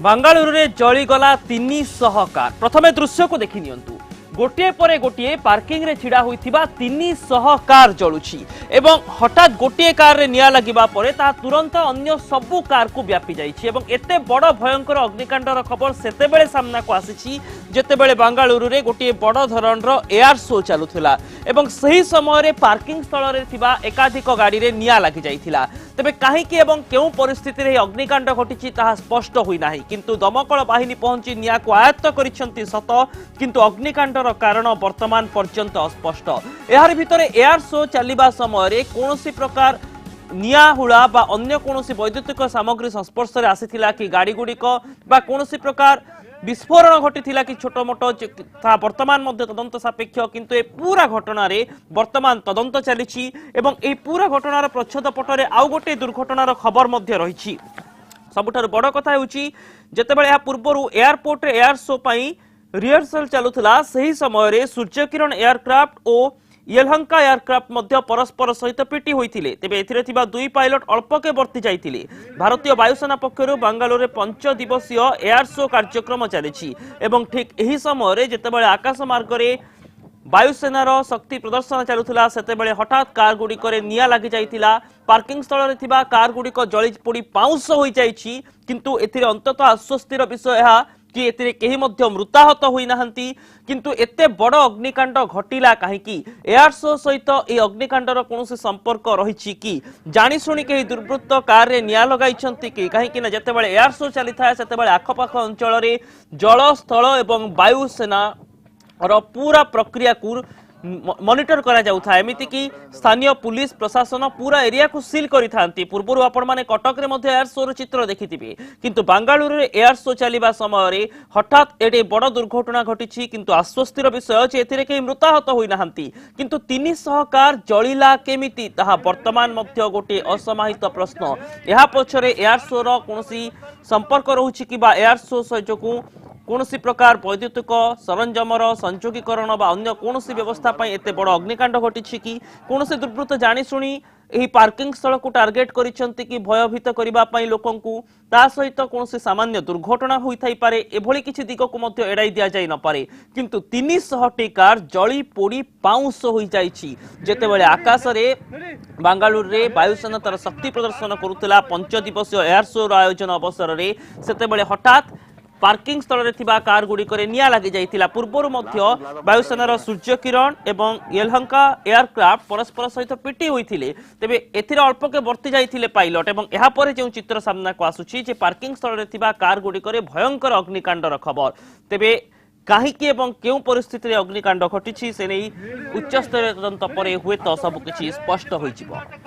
बांगालुरु रे जलीगला 300 कार। प्रथमे दृश्य को देखि नियंतु। गोटे परे गोटे पार्किंग रे छिड़ा होइथिबा 300 कार जळुछि एवं हठात गोटे कार रे निया लागिबा परे ता तुरंत अन्य सबु कार को व्यापी जाइछि एवं एते बड़ भयंकर अग्निकांडर खबर सेतेबेले सामना को आसीछि जेतेबेले बांगालुरु रे गोटे बड़ धरणर एयर शो चालुथिला एवं सही समय रे पार्किंग स्थल रे थिबा एकाधिक गाड़ी रे निया लागि जाइथिला। तेबे काहीकि एवं केउ परिस्थिति रे अग्निकांड घटिछि ताहा स्पष्ट होई नाही, किंतु दमकल बाहिनी पहुंची निया को आयत्त करिसंती सत, किंतु अग्निकांडर कारण वर्तमान पर्यंत अस्पष्ट। एहार भितरे एयर शो चलिबा समय रे कोनोसी प्रकार निया हुड़ा बा अन्य कोनोसी वैद्युतिक सामग्री संस्पर्श रे आसीथिला कि गाड़ी गुड़िक बा कोनोसी प्रकार विस्फोरण घटी कि छोट मोट वर्तमान मध्य तदंत सापेक्ष, किंतु ए पूरा घटना रे वर्तमान तदंत चली एवं ए पूरा घटनार प्रच्छद पटरे आउ गोटे दुर्घटनार खबर मध्य रही। सबुठारु बड़ कथा हेउची जेतेबेले या पूर्वरु एयरपोर्ट रे एयर शो पई रिहर्सल चलुथिला सही समय रे सूर्यकिरण एयरक्राफ्ट और येलहंका एयरक्राफ्ट मध्य परस्पर सहित पिटी होइथिले। तेबे एथिरे थिबा दुई पायलट अल्पके बर्ती जाइथिले। भारतीय वायुसेना पक्षरु बांगालोर 5 दिवसीय एयर शो कार्यक्रम चलिछि एवं ठीक एही समय रे जेतेबेले आकाश मार्ग रे वायुसेनार शक्ति प्रदर्शन चलुथिला सेतेबेले हठात कार गुड़िक निया लागि जाइथिला। पार्किंग स्थल रे थिबा कार गुड़िक जळि पोड़ी पाउंस होई जाइछि, किंतु एथिरे अंततः आश्वस्तिर विषय एहा कि एथिरे केही मध्य मृताहत होई नाहंती। किंतु एते बड़ अग्निकांड घटिला काहेकि एयर शो सहित ए अग्निकांडर कोनोसी संपर्क रहिछि कि जानि सुनि केही दुर्वृत्त कार रे निया लगाइछंती कि काहेकि ना जेतेबेले एयर शो चली थाए सेतेबेले आखपाख अंचल रे जल स्थल एवं वायुसेना और पूरा प्रक्रिया को मॉनिटर करा जाउथा। एमिति कि स्थानीय पुलिस प्रशासन पूरा एरिया को सील करि थांती। पूर्वरु आपण माने कटक रे मध्ये एयर शो रो चित्र देखिथिबे, किंतु बांगालुरु रे एयर शो चलिबा समय रे हठात एटे बड़ दुर्घटना घटिछि। किंतु आश्वस्तिर विषय जे एथिरे केही मृताहत होई नाहंती, किंतु 300 कार जळिला केमिति ताहा वर्तमान मध्य गोटे असमाहित प्रश्न। एहा पछरे एयर शो रो कोनोसी संपर्क रहुछि कि बा एयर शो सहयोगु कोनोसी प्रकार वैद्युतिक सरंजामर संयोगीकरण बा अन्य कोनोसी व्यवस्था पई एते बड़ अग्निकांड घटिछि कि कोनोसी दुर्वृत्त जानि सुनी एही पार्किंग स्थल को टार्गेट करिसंती कि भयभीत करिबा पई लोकंकु ता सहित कोनोसी सामान्य दुर्घटना होई थाई पारे एभली किछि दिग को मध्ये एडाई दिया जाय न पारे। किंतु 300 टी कार जळी पोड़ी पाउंस होई जाइछि जेतेबेले आकाश रे बांगालुरु रे वायुसेना तर शक्ति प्रदर्शन करुतला 5 दिवसीय एयर शो आयोजन अवसर रे सेतेबेले हठात पार्किंग स्थल रे थिबा कार गुड़िक निया लागि जाइथिला। पूर्वरु मध्य वायुसेनार सूर्यकिरण एवं येलहंका एयरक्राफ्ट परस्पर सहित पिटी होइथिले। तेबे एथिरे अल्पके बर्ती जाइथिले पायलट एवं एहा परे जे चित्र सामना को आसुछि जे पार्किंग स्थल रे थिबा कार गुड़िक भयंकर अग्निकांडर खबर। तेबे काहीकि एवं केउ परिस्थिति रे अग्निकांड घटिछि से नै उच्च स्तरीय तदंत परे हुए तो सब किछि स्पष्ट होइजिबो।